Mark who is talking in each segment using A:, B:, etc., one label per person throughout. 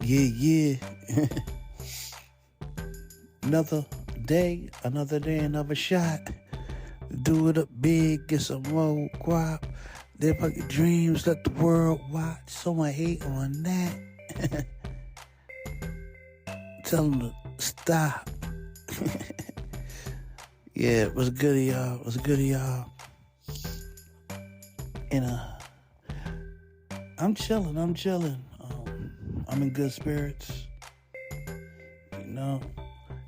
A: Yeah. Another day, another shot. Do it up big, get some more guap. Live out your dreams, let the world watch. Someone hate on that. Tell them to stop. Yeah, what's good, y'all? And I'm chilling. I'm in good spirits.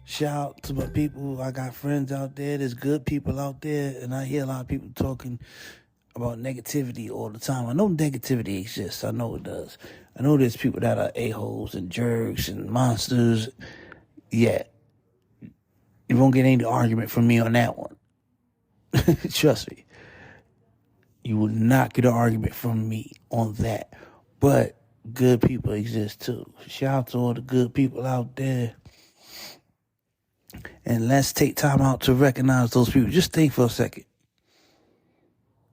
A: Shout out to my people. I got friends out there. There's good people out there, and I hear a lot of people talking about negativity all the time. I know negativity exists. I know it does. I know there's people that are a-holes and jerks and monsters. Yeah. You won't get any argument from me on that one. Trust me. You will not get an argument from me on that. But good people exist too. Shout out to all the good people out there. And let's take time out to recognize those people. Just think for a second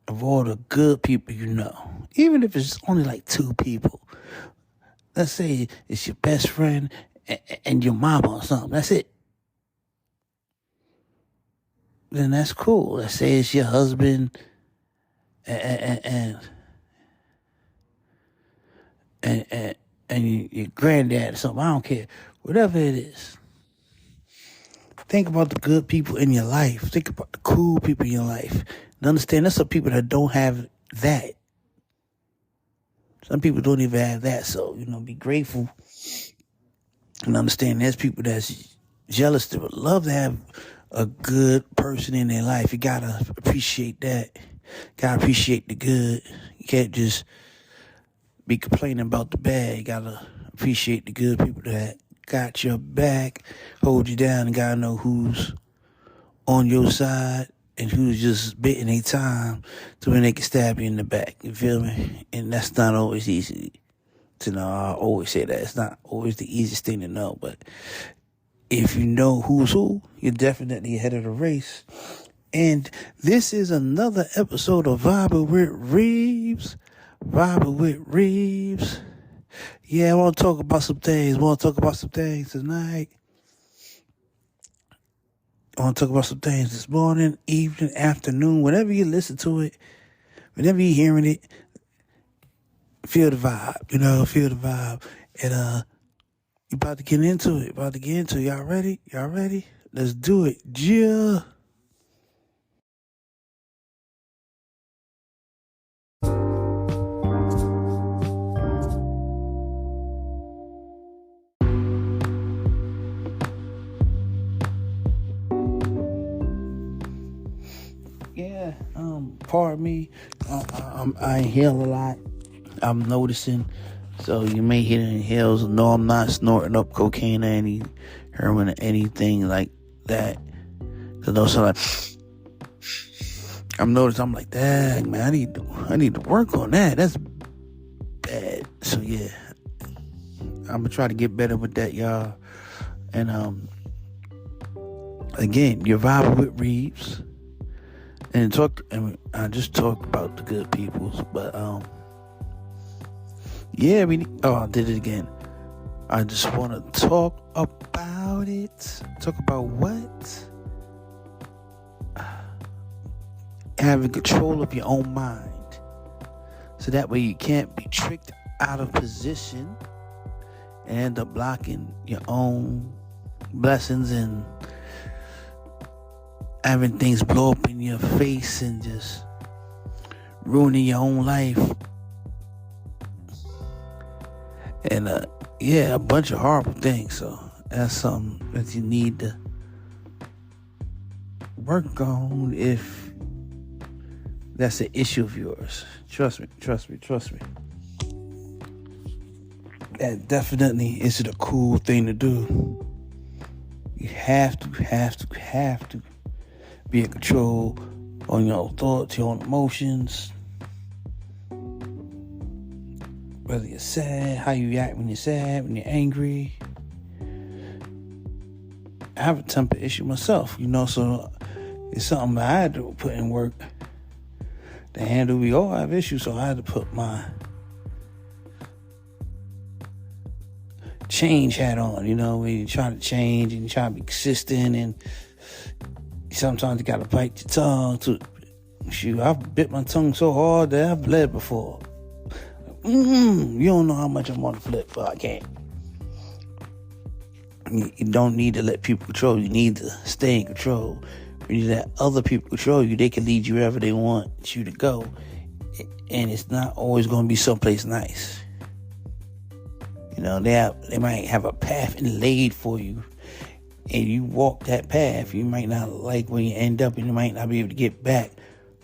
A: of all the good people you know. Even if it's only like 2 people. Let's say it's your best friend and your mama or something. That's it. Then that's cool. Let's say it's your husband and your granddad or something. I don't care. Whatever it is. Think about the good people in your life. Think about the cool people in your life. And understand there's some people that don't have that. Some people don't even have that. So, be grateful. And understand there's people that's jealous that would love to have a good person in their life. You gotta appreciate that. Gotta appreciate the good. You can't just be complaining about the bad. You gotta appreciate the good people that got your back, hold you down, and gotta know who's on your side and who's just bitten their time to when they can stab you in the back. You feel me? And that's not always easy to know. I always say that. It's not always the easiest thing to know, but if you know who's who, you're definitely ahead of the race. And this is another episode of Vibin with Reeves. Yeah, I want to talk about some things. Tonight. I want to talk about some things this morning, evening, afternoon, whenever you listen to it, whenever you're hearing it, feel the vibe, feel the vibe. And you about to get into it. Y'all ready? Let's do it. Yeah. Yeah, pardon me. I inhale a lot. I'm noticing. So you may hear the inhales. No, I'm not snorting up cocaine or any heroin or anything like that. Cause those are like, I'm noticing. I'm like, dang man, I need to work on that. That's bad. So yeah, I'm gonna try to get better with that, y'all. And again, you're vibing with Reeves. And I just talk about the good peoples, but yeah, I did it again. I just want to talk about it. Talk about what? Having control of your own mind, so that way you can't be tricked out of position and end up blocking your own blessings and having things blow up in your face and just ruining your own life. And a bunch of horrible things. So that's something that you need to work on if that's an issue of yours. Trust me. That definitely isn't a cool thing to do. You have to be in control on your own thoughts, your own emotions. Whether you're sad, how you react when you're sad, when you're angry. I have a temper issue myself, so it's something that I had to put in work to handle. We all have issues, so I had to put my change hat on, when you try to change and you try to be consistent, and sometimes you gotta bite your tongue to. Shoot, I've bit my tongue so hard that I've bled before. You don't know how much I'm on the flip, but I can't. You don't need to let people control you. You need to stay in control. When you let other people control you, they can lead you wherever they want you to go. And it's not always going to be someplace nice. They might have a path laid for you. And you walk that path, you might not like where you end up, and you might not be able to get back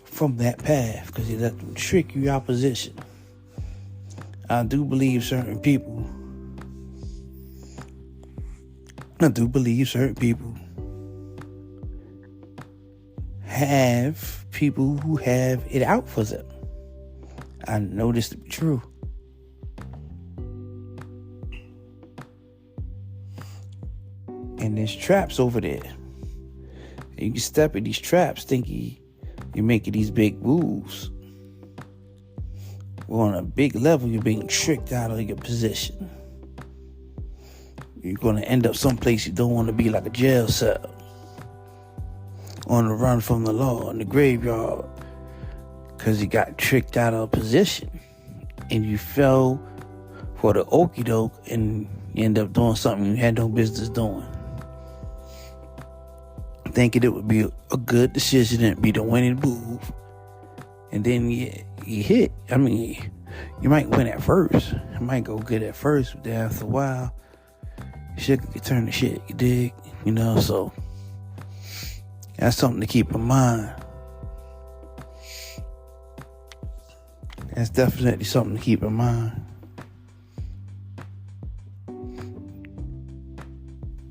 A: from that path because you let them trick you out of position. I do believe certain people have people who have it out for them. I know this to be true. And there's traps over there. You can step in these traps thinking you're making these big moves. Well, on a big level, you're being tricked out of your position. You're going to end up someplace you don't want to be, like a jail cell. On the run from the law, in the graveyard. Because you got tricked out of position. And you fell for the okie doke, and you end up doing something you had no business doing. Thinking it would be a good decision and be the winning move. And then you hit. I mean, you might win at first. It might go good at first, but then after a while, shit could turn to shit, you dig? So that's something to keep in mind. That's definitely something to keep in mind.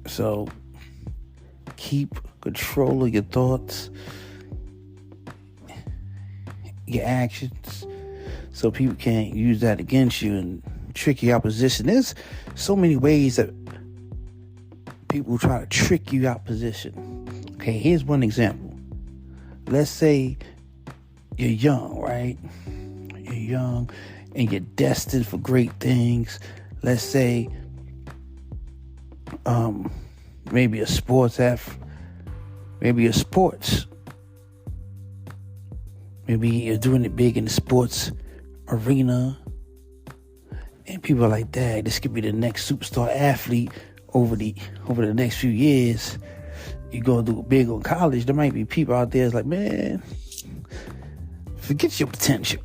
A: So keep control of your thoughts, your actions, so people can't use that against you and trick your opposition. There's so many ways that people try to trick you out position. Okay, here's one example. Let's say you're young, right? You're young and you're destined for great things. Let's say maybe a sports athlete. Maybe a sports. Maybe you're doing it big in the sports arena. And people are like, dang, this could be the next superstar athlete over the next few years. You're going to do it big on college. There might be people out there that's like, man, forget your potential.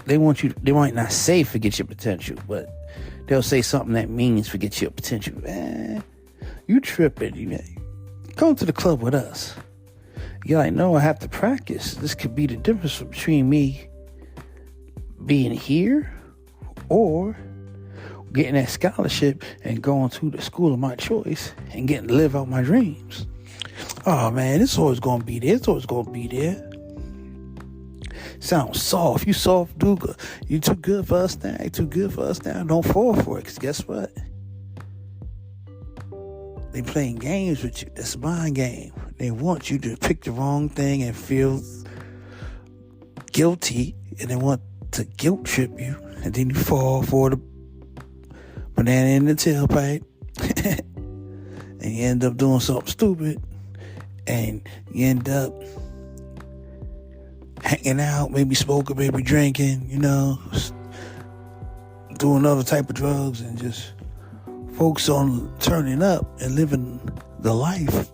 A: They might not say forget your potential, but they'll say something that means forget your potential. Man, you tripping. Come to the club with us. You're like, no, I have to practice. This could be the difference between me being here or getting that scholarship and going to the school of my choice and getting to live out my dreams. Oh, man, it's always going to be there. It's always going to be there. Sounds soft. You soft, dude. You too good for us now. You too good for us now. Don't fall for it, because guess what? They playing games with you. That's a mind game. They want you to pick the wrong thing and feel guilty, and they want to guilt trip you, and then you fall for the banana in the tailpipe, and you end up doing something stupid, and you end up hanging out, maybe smoking, maybe drinking, doing other type of drugs, and just focus on turning up and living the life,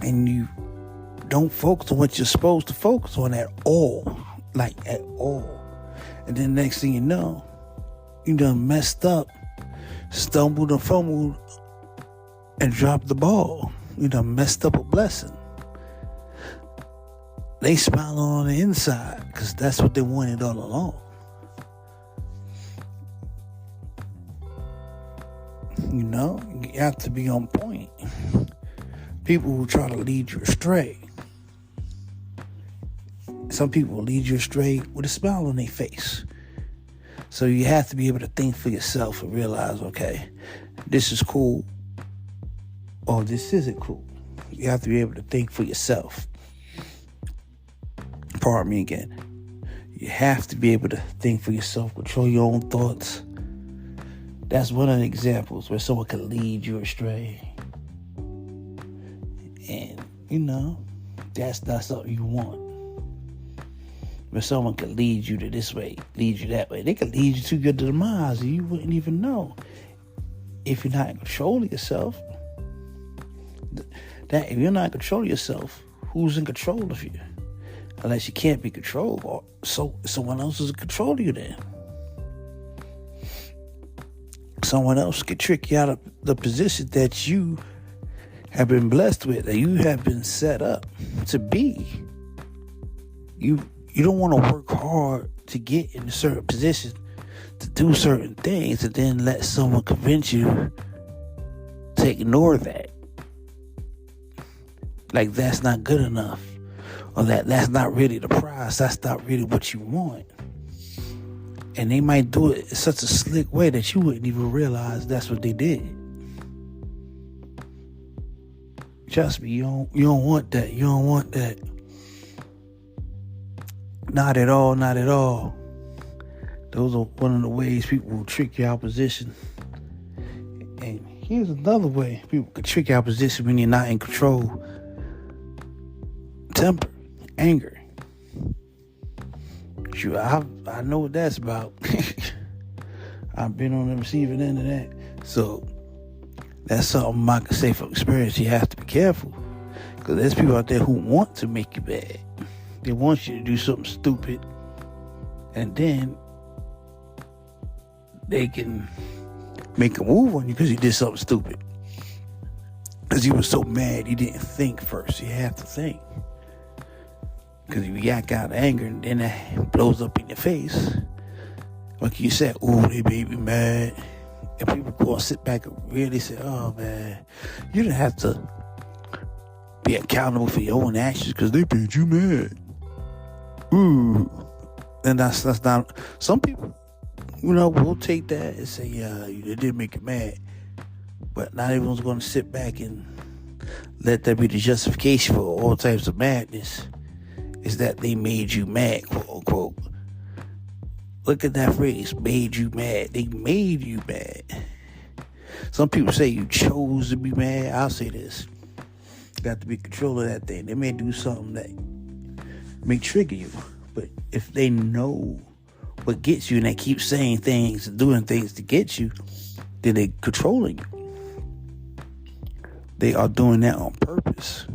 A: and you don't focus on what you're supposed to focus on at all, and then next thing you know, you done messed up, stumbled and fumbled, and dropped the ball. You done messed up a blessing. They smile on the inside because that's what they wanted all along. You have to be on point. People will try to lead you astray. Some people will lead you astray with a smile on their face. So you have to be able to think for yourself and realize, okay, this is cool or this isn't cool. You have to be able to think for yourself. Pardon me again. You have to be able to think for yourself, control your own thoughts. That's one of the examples where someone can lead you astray. And, that's not something you want. Where someone can lead you to this way, lead you that way. They can lead you to your demise and you wouldn't even know. If you're not in control of yourself, if you're not in control of yourself, who's in control of you? Unless you can't be controlled, or so someone else is in control of you then. Someone else can trick you out of the position that you have been blessed with, that you have been set up to be. You don't want to work hard to get in a certain position, to do certain things, and then let someone convince you to ignore that. Like that's not good enough. Or that's not really the prize. That's not really what you want. And they might do it in such a slick way that you wouldn't even realize that's what they did. Trust me, you don't want that. You don't want that. Not at all, not at all. Those are one of the ways people will trick your opposition. And here's another way people can trick your opposition when you're not in control. Temper, anger. Shoot, I know what that's about. I've been on the receiving end of that. So that's something I can say from experience. You have to be careful. Because there's people out there who want to make you bad. They want you to do something stupid. And then they can make a move on you because you did something stupid. Because you were so mad, you didn't think first. You have to think. Because if you yak out of anger and then that blows up in your face, like you said, ooh, they made me mad. And people go and sit back and really say, oh man, you didn't have to be accountable for your own actions because they made you mad. Ooh. And that's not, some people, will take that and say, yeah, they did make you mad. But not everyone's going to sit back and let that be the justification for all types of madness. Is that they made you mad, quote unquote. Look at that phrase, made you mad. They made you mad. Some people say you chose to be mad. I'll say this. You got to be in control of that thing. They may do something that may trigger you. But if they know what gets you and they keep saying things and doing things to get you, then they're controlling you. They are doing that on purpose.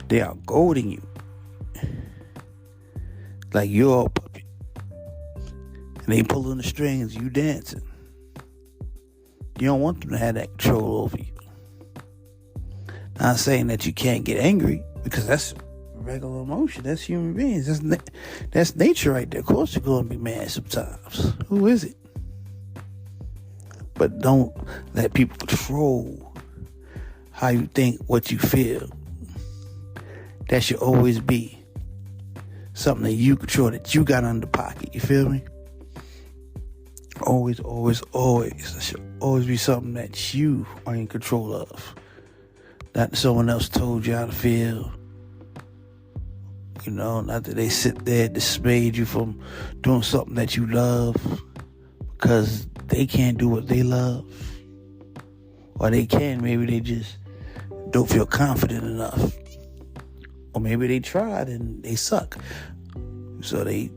A: They are goading you. Like you're a puppet. And they pulling the strings, you dancing. You don't want them to have that control over you. Not saying that you can't get angry, because that's regular emotion. That's human beings. That's nature right there. Of course you're going to be mad sometimes. Who is it? But don't let people control how you think, what you feel. That should always be something that you control, that you got under pocket. You feel me? Always, always, always. It should always be something that you are in control of. Not that someone else told you how to feel. Not that they sit there and dissuade you from doing something that you love because they can't do what they love. Or they can, maybe they just don't feel confident enough. Or maybe they tried and they suck. So they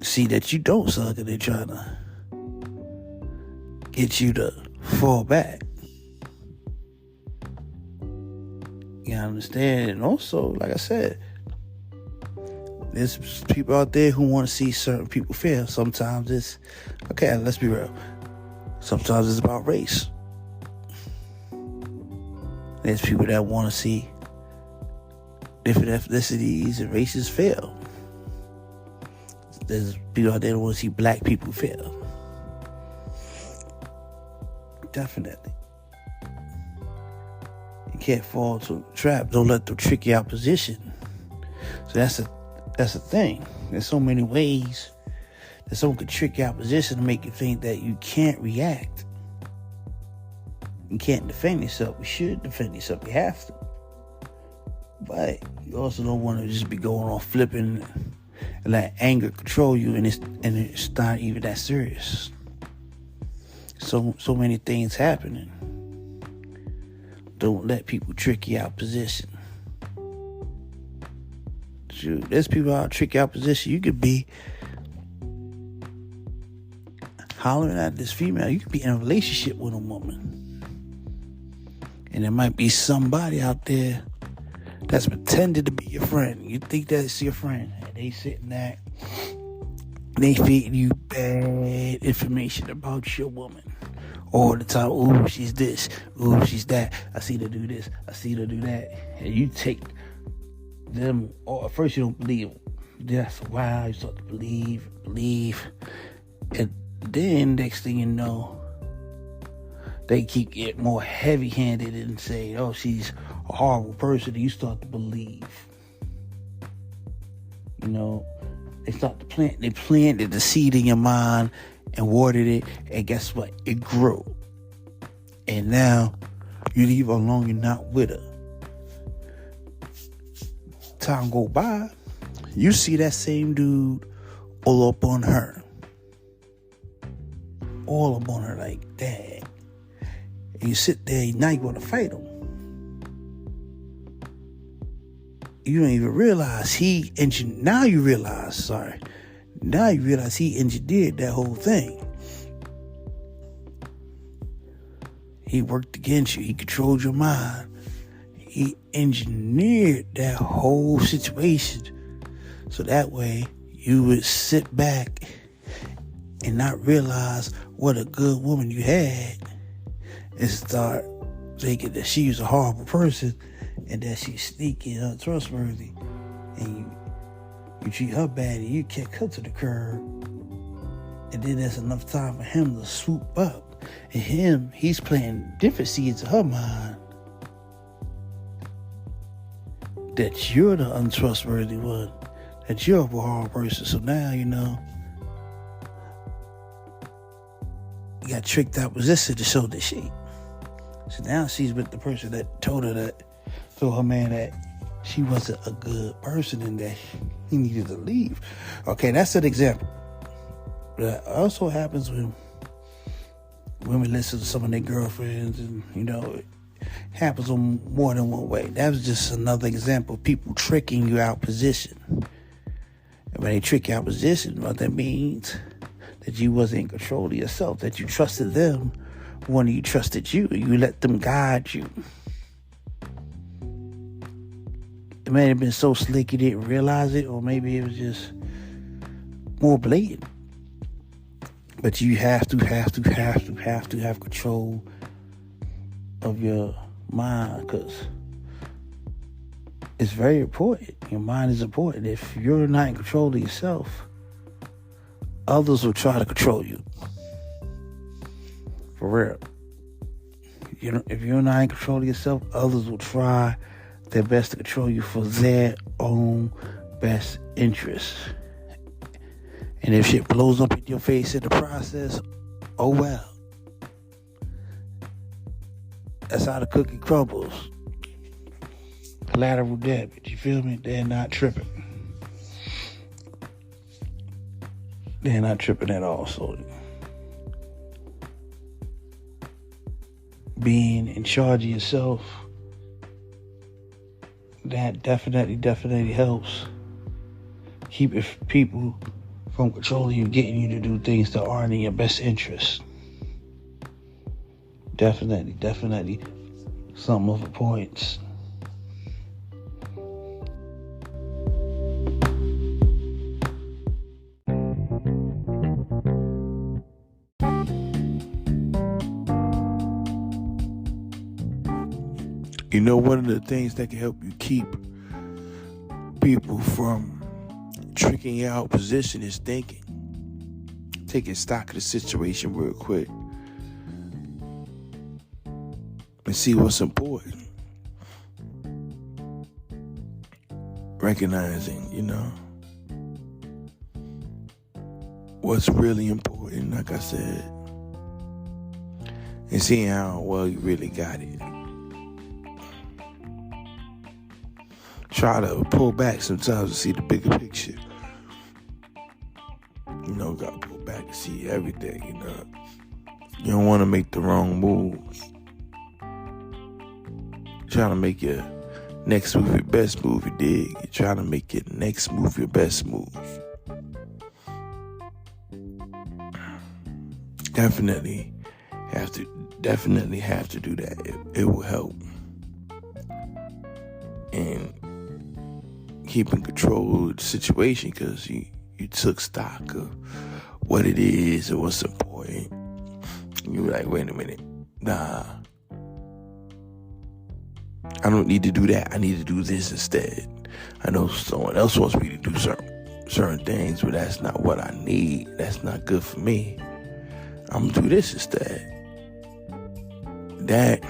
A: see that you don't suck and they try to get you to fall back. You understand? And also, like I said, there's people out there who want to see certain people fail. Sometimes it's, okay, let's be real. Sometimes it's about race. There's people that want to see different ethnicities and races fail. There's people out there that want to see black people fail. Definitely. You can't fall into a trap. Don't let them trick your opposition. So that's a thing. There's so many ways that someone could trick your opposition to make you think that you can't react. You can't defend yourself. You should defend yourself. You have to. But you also don't want to just be going on flipping and let anger control you, and it's not even that serious. So many things happening. Don't let people trick you out position. Shoot, there's people out trick you out position. You could be hollering at this female. You could be in a relationship with a woman. And there might be somebody out there that's pretended to be your friend. You think that's your friend. And they sitting there. They feeding you bad information about your woman. All the time. Ooh, she's this. Ooh, she's that. I see her do this. I see her do that. And you take them. Or at first you don't believe them. That's why you start to believe. And then next thing you know, they keep getting more heavy-handed and say, oh, she's a horrible person. And you start to believe. You know, they planted the seed in your mind and watered it. And guess what? It grew. And now you leave her alone. You're not with her. Time go by. You see that same dude all up on her. All up on her like, dang. And you sit there, now you want to fight him. You don't even realize he engineered that whole thing. He worked against you. He controlled your mind. He engineered that whole situation so that way you would sit back and not realize what a good woman you had and start thinking that she was a horrible person and that she's sneaky and untrustworthy, and you treat her bad and you can't cut to the curb, and then there's enough time for him to swoop up, and he's planting different seeds in her mind that you're the untrustworthy one, that you're a horrible person. So now you got tricked out position to show that she. So now she's with the person that told her man that she wasn't a good person and that he needed to leave. Okay, that's an example. That also happens when women listen to some of their girlfriends, and it happens on more than one way. That was just another example of people tricking you out position. And when they trick you out position, what that means that you wasn't in control of yourself, that you trusted them when you trusted you. You let them guide you. It may have been so slick you didn't realize it, or maybe it was just more blatant. But you have to have control of your mind, because it's very important. Your mind is important. If you're not in control of yourself, others will try to control you. For real. If you're not in control of yourself, others will try their best to control you for their own best interests. And if shit blows up in your face in the process, oh well. That's how the cookie crumbles. Collateral damage, you feel me? They're not tripping. They're not tripping at all. So being in charge of yourself, that definitely helps keep people from controlling you, getting you to do things that aren't in your best interest. Definitely some of the points. One of the things that can help you keep people from tricking you out position is thinking. Taking stock of the situation real quick and see what's important. Recognizing, what's really important, like I said, and seeing how well you really got it. Try to pull back sometimes to see the bigger picture. Gotta pull back to see everything, You don't want to make the wrong move. You're trying to make your next move your best move, you dig? You're trying to make your next move your best move. Definitely have to do that. It will help. And keeping control of the situation, because you took stock of what it is and what's important. You were like, wait a minute, nah, I don't need to do that. I need to do this instead. I know someone else wants me to do certain things, but that's not what I need. That's not good for me. I'm gonna do this instead. That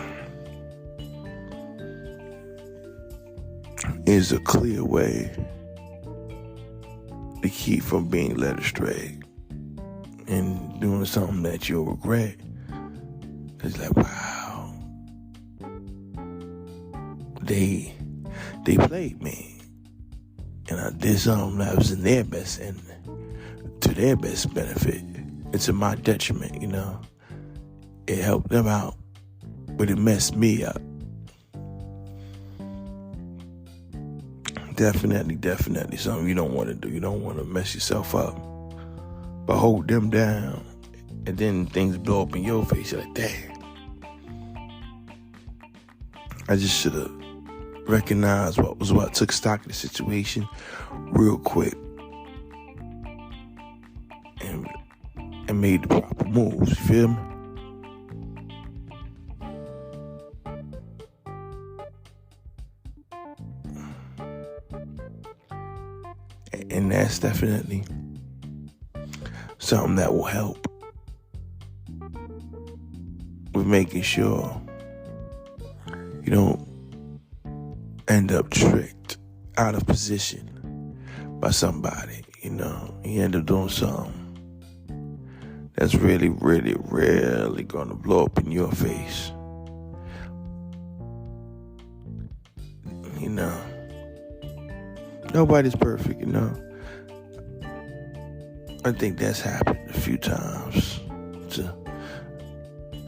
A: is a clear way to keep from being led astray and doing something that you'll regret. It's like, wow, they played me, and I did something that was in their best and to their best benefit. It's to my detriment, you know. It helped them out, but it messed me up. Definitely something you don't want to do. You don't want to mess yourself up, but hold them down, and then things blow up in your face. You're like, dang, I just should have recognized what took stock of the situation real quick, and made the proper moves. You feel me? And that's definitely something that will help with making sure you don't end up tricked out of position by somebody. You know, you end up doing something that's really, really, really gonna blow up in your face. You know, nobody's perfect, you know. I think that's happened a few times to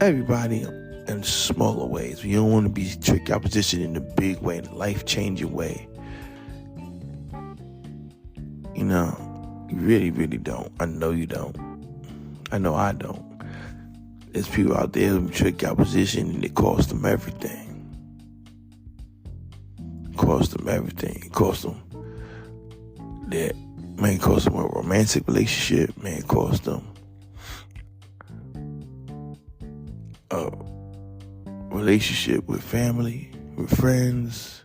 A: everybody in smaller ways. You don't want to be tricked out position in a big way, in a life-changing way. You know, you really, really don't. I know you don't. I know I don't. There's people out there who trick out position and it costs them everything. It costs them everything. It costs them that. Man, it costs them a romantic relationship. Man, it costs them a relationship with family, with friends.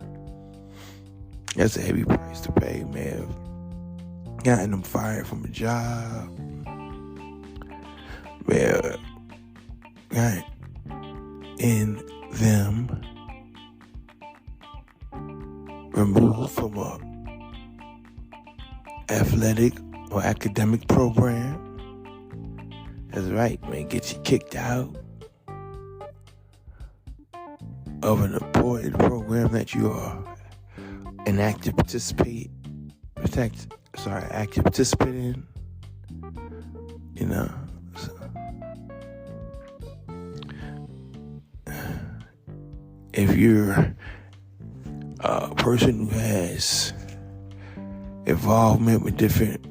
A: That's a heavy price to pay, man. Getting them fired from a job. Man, got in them removed from a athletic or academic program. That's right, man. Get you kicked out of an important program that you are an active participant in. You know, if you're a person who has involvement with different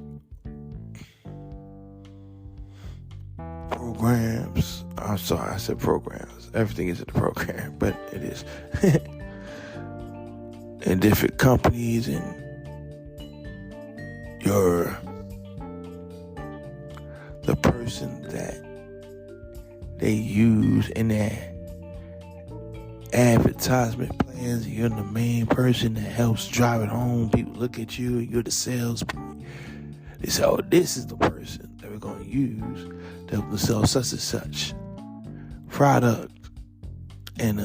A: programs. I'm sorry, I said programs. Everything isn't a program, but it is. And different companies, and you're the person that they use in their advertisement plans. You're the main person that helps drive it home. People look at you and you're the salesman. They say, oh, this is the person that we're going to use to help us sell such and such product and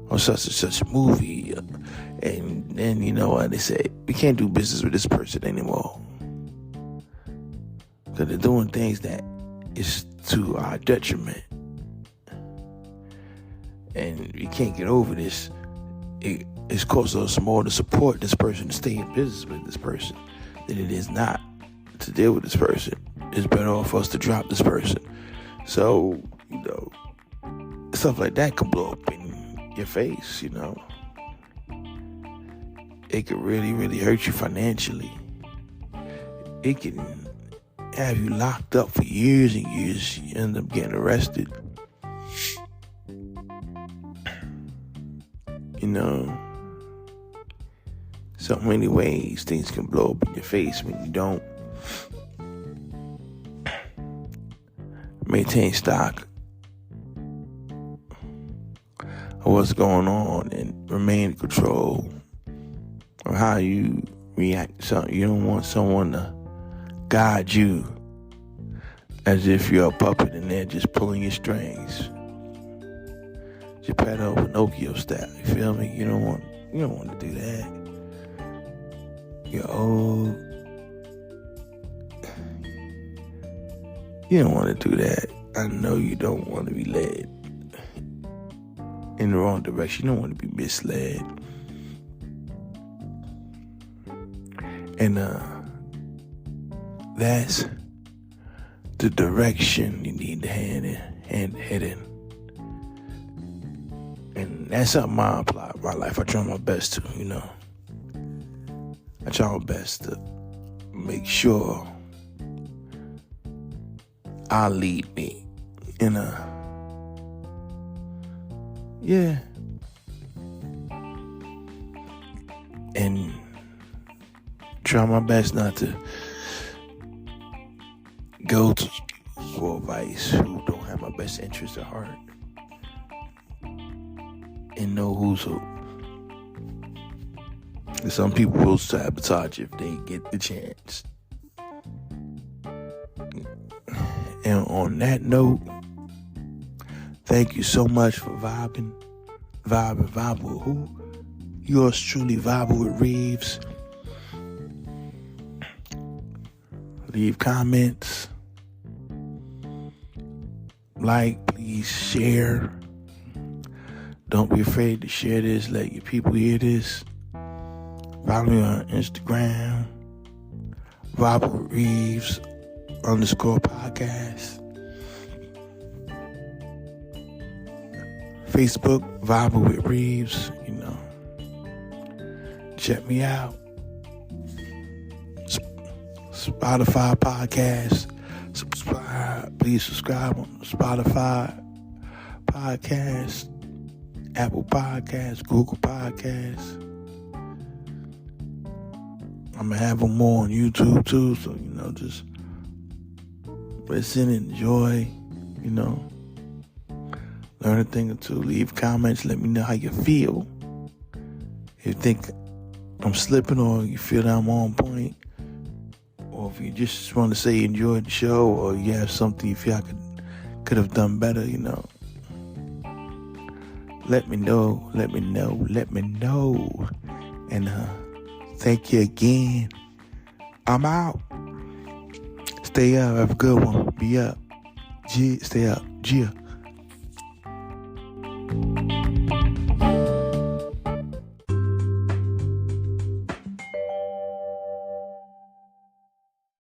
A: or such and such movie. And then, you know what, they say, we can't do business with this person anymore, because they're doing things that is to our detriment. And you can't get over this. It's costing us more to support this person, to stay in business with this person, than it is not to deal with this person. it's better off for us to drop this person. So, stuff like that can blow up in your face, It could really, really hurt you financially. It can have you locked up for years and years. You end up getting arrested. So many ways things can blow up in your face when you don't maintain stock of what's going on and remain in control of how you react to something. You don't want someone to guide you as if you're a puppet and they're just pulling your strings. Geppetto, Pinocchio style. You feel me? You don't want to do that. You're old. You don't want to do that. I know you don't want to be led in the wrong direction. You don't want to be misled. And that's the direction you need to head in. And that's something I apply in my life. I try my best to, I try my best to make sure I lead me in and try my best not to go to for advice who don't have my best interest at heart and know who's who. Some people will sabotage if they get the chance. And on that note, thank you so much for vibing with who? Yours truly, vibing with Reeves. Leave comments. Like, please share. Don't be afraid to share this. Let your people hear this. Follow me on Instagram. Vibing with Reeves _podcast. Facebook, Vibing with Reeves. Check me out. Spotify podcast. Subscribe. Please subscribe on Spotify podcast, Apple Podcasts, Google Podcasts. I'm going to have them more on YouTube too. So, just listen, enjoy, learn a thing or two. Leave comments. Let me know how you feel. If you think I'm slipping or you feel that I'm on point, or if you just want to say you enjoyed the show, or you have something you feel I could have done better, let me know. And thank you again. I'm out. Stay up. Have a good one. Be up. Stay up. Gia.